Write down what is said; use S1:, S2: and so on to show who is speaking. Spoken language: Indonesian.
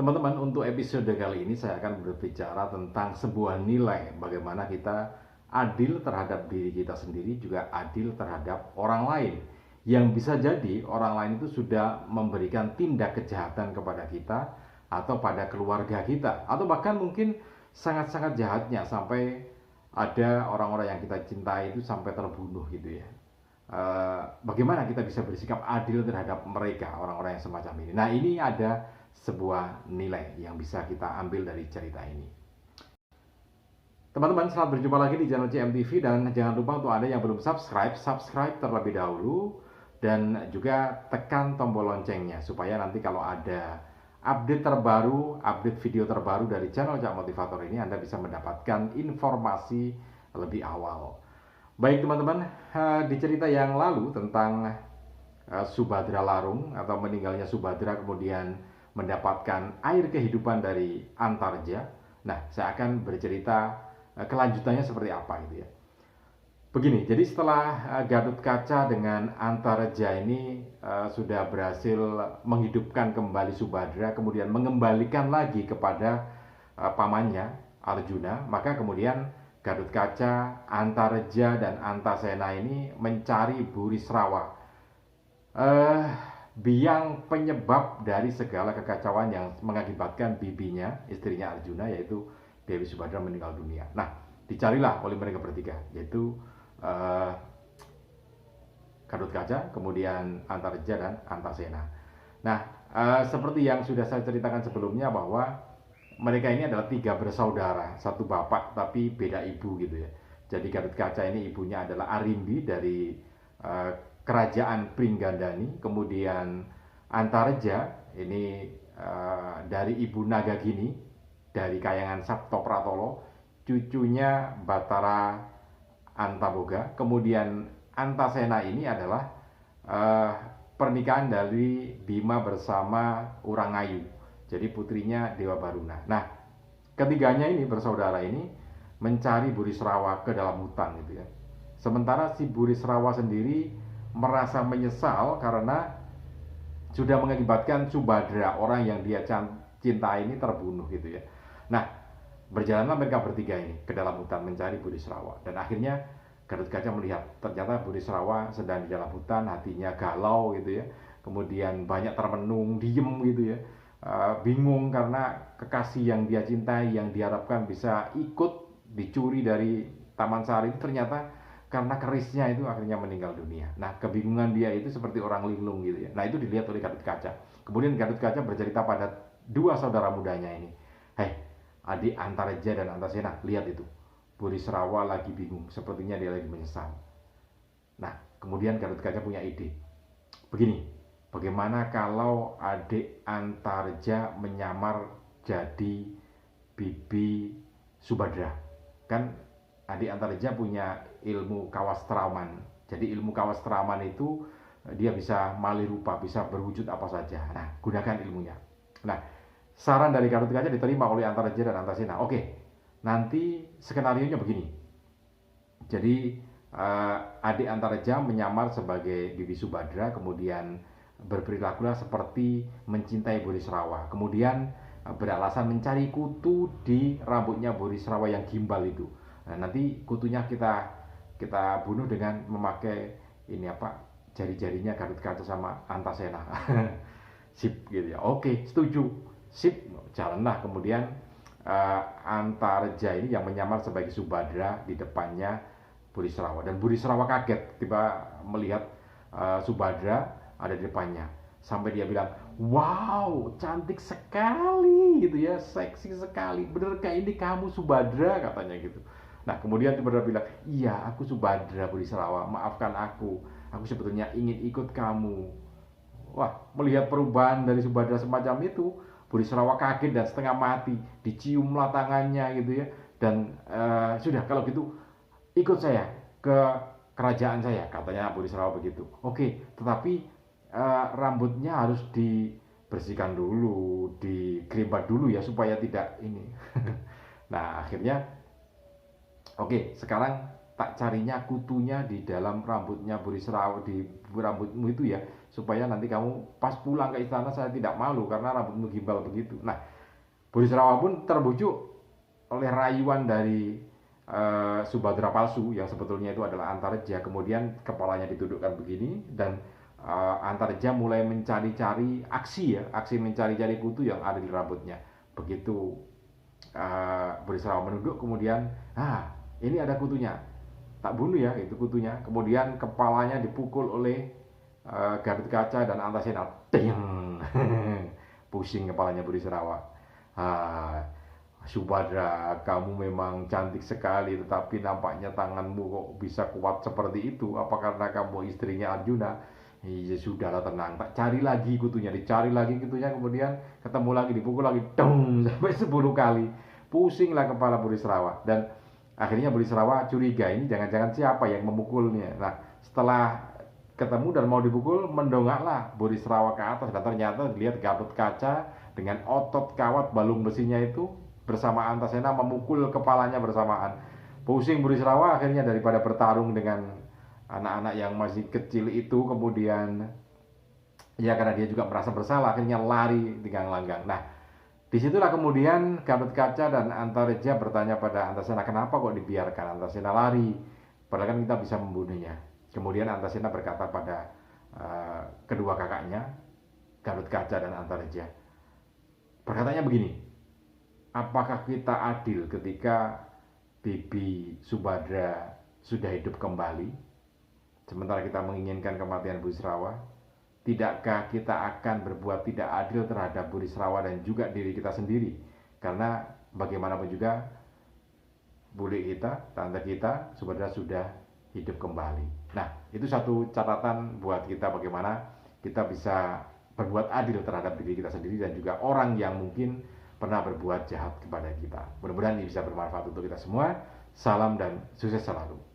S1: Teman-teman, untuk episode kali ini saya akan berbicara tentang sebuah nilai, bagaimana kita adil terhadap diri kita sendiri, juga adil terhadap orang lain. Yang bisa jadi orang lain itu sudah memberikan tindak kejahatan kepada kita, atau pada keluarga kita, atau bahkan mungkin sangat-sangat jahatnya sampai ada orang-orang yang kita cintai itu sampai terbunuh gitu ya. Bagaimana kita bisa bersikap adil terhadap mereka, orang-orang yang semacam ini. Nah, ini ada sebuah nilai yang bisa kita ambil dari cerita ini. Teman-teman, selamat berjumpa lagi di channel CMTV, dan jangan lupa untuk Anda yang belum subscribe terlebih dahulu, dan juga tekan tombol loncengnya supaya nanti kalau ada update terbaru, update video terbaru dari channel Cak Motivator ini, Anda bisa mendapatkan informasi lebih awal. Baik teman-teman, di cerita yang lalu tentang Subhadra Larung atau meninggalnya Subhadra kemudian mendapatkan air kehidupan dari Antarja. Nah, saya akan bercerita kelanjutannya seperti apa gitu ya. Begini, jadi setelah Gatotkaca dengan Antarja ini sudah berhasil menghidupkan kembali Subhadra, kemudian mengembalikan lagi kepada pamannya Arjuna, maka kemudian Gatotkaca, Antarja, dan Antasena ini mencari Burisrawa, biang penyebab dari segala kekacauan yang mengakibatkan bibinya, istrinya Arjuna, yaitu Dewi Subhadra meninggal dunia. Nah, dicarilah oleh mereka bertiga, yaitu Gatotkaca, kemudian Antarja, dan Antasena. Nah, seperti yang sudah saya ceritakan sebelumnya bahwa mereka ini adalah tiga bersaudara, satu bapak tapi beda ibu gitu ya. Jadi Gatotkaca ini ibunya adalah Arimbi dari kerajaan Pringgandani, kemudian Antarja ini dari ibu Nagagini dari kayangan Sabto Pratolo, cucunya Batara Antaboga, kemudian Antasena ini adalah pernikahan dari Bima bersama Urangayu, jadi putrinya Dewa Baruna. Nah, ketiganya ini bersaudara ini mencari Burisrawa ke dalam hutan gitu ya. Sementara si Burisrawa sendiri merasa menyesal karena sudah mengakibatkan Subhadra, orang yang dia cintai ini, terbunuh gitu ya. Nah, berjalanlah mereka bertiga ini ke dalam hutan mencari Burisrawa, dan akhirnya Gatotkaca melihat ternyata Burisrawa sedang di dalam hutan, hatinya galau gitu ya, kemudian banyak termenung, diem gitu ya, bingung karena kekasih yang dia cintai, yang diharapkan bisa ikut dicuri dari Taman Sari itu ternyata karena kerisnya itu akhirnya meninggal dunia. Nah, kebingungan dia itu seperti orang linglung gitu ya. Nah, itu dilihat oleh Gatotkaca. Kemudian Gatotkaca bercerita pada dua saudara mudanya ini, "Hei, adik Antarja dan Antasena, lihat itu, Burisrawa lagi bingung, sepertinya dia lagi menyesal." Nah, kemudian Gatotkaca punya ide. Begini, bagaimana kalau adik Antarja menyamar jadi bibi Subhadra? Kan adik Antarja punya ilmu kawastraman. Jadi ilmu kawastraman itu dia bisa malih rupa, bisa berwujud apa saja. Nah, gunakan ilmunya. Nah, saran dari Gatotkaca diterima oleh Antarja dan Antasena. Oke, nanti skenarionya begini. Jadi adik Antarja menyamar sebagai bibi Subhadra, kemudian berperilakulah seperti mencintai Burisrawa. Kemudian beralasan mencari kutu di rambutnya Burisrawa yang gimbal itu. Nah, nanti kutunya kita bunuh dengan memakai ini apa, jari-jarinya Gatotkaca sama Antasena. Sip gitu ya. Oke, setuju. Sip, jalanlah kemudian Antarja ini yang menyamar sebagai Subhadra di depannya Burisrawa, dan Burisrawa kaget tiba melihat Subhadra ada di depannya, sampai dia bilang, "Wow, cantik sekali gitu ya, seksi sekali, benerkah ini kamu Subhadra?" katanya gitu. Nah, kemudian Subhadra bilang, "Iya, aku Subhadra Burisrawa, maafkan aku sebetulnya ingin ikut kamu." Wah, melihat perubahan dari Subhadra semacam itu, Burisrawa kaget dan setengah mati, diciumlah tangannya gitu ya, dan sudah, kalau gitu ikut saya ke kerajaan saya, katanya Burisrawa begitu. Oke, tetapi rambutnya harus dibersihkan dulu, digeribat dulu ya, supaya tidak ini. Nah, akhirnya oke, sekarang tak carinya kutunya di dalam rambutnya Burisrawa, di rambutmu itu ya, supaya nanti kamu pas pulang ke istana saya tidak malu karena rambutmu gimbal begitu. Nah, Burisrawa pun terbujuk oleh rayuan dari Subadra palsu yang sebetulnya itu adalah Antareja. Kemudian kepalanya ditundukkan begini dan Antareja mulai mencari-cari aksi ya, aksi mencari-cari kutu yang ada di rambutnya. Begitu Burisrawa menunduk, kemudian ini ada kutunya, tak bunuh ya itu kutunya. Kemudian kepalanya dipukul oleh Gatot Kaca dan Antasena. Ding. Pusing kepalanya Burisrawa. Subadra, kamu memang cantik sekali, tetapi nampaknya tanganmu kok bisa kuat seperti itu. Apa karena kamu istrinya Arjuna? Ya sudahlah, tenang, tak cari lagi kutunya, dicari lagi kutunya, kemudian ketemu lagi, dipukul lagi, dong, sampai 10 kali. Pusinglah kepala Burisrawa, dan akhirnya Burisrawa curiga, ini jangan-jangan siapa yang memukulnya. Nah, setelah ketemu dan mau dipukul, mendongaklah Burisrawa ke atas, dan ternyata dilihat Gatot Kaca dengan otot kawat balung besinya itu bersama Antasena memukul kepalanya bersamaan. Pusing Burisrawa, akhirnya daripada bertarung dengan anak-anak yang masih kecil itu, kemudian ya karena dia juga merasa bersalah, akhirnya lari dengan langgang. Nah, disitulah kemudian Gatot Kaca dan Antareja bertanya pada Antasena, kenapa kok dibiarkan Antasena lari, padahal kan kita bisa membunuhnya. Kemudian Antasena berkata pada kedua kakaknya, Gatot Kaca dan Antareja, berkatanya begini, apakah kita adil ketika Bibi Subadra sudah hidup kembali, sementara kita menginginkan kematian Burisrawa? Tidakkah kita akan berbuat tidak adil terhadap Burisrawa dan juga diri kita sendiri? Karena bagaimanapun juga bule kita, tante kita, Subadra sudah hidup kembali. Nah, itu satu catatan buat kita bagaimana kita bisa berbuat adil terhadap diri kita sendiri dan juga orang yang mungkin pernah berbuat jahat kepada kita. Mudah-mudahan ini bisa bermanfaat untuk kita semua. Salam dan sukses selalu.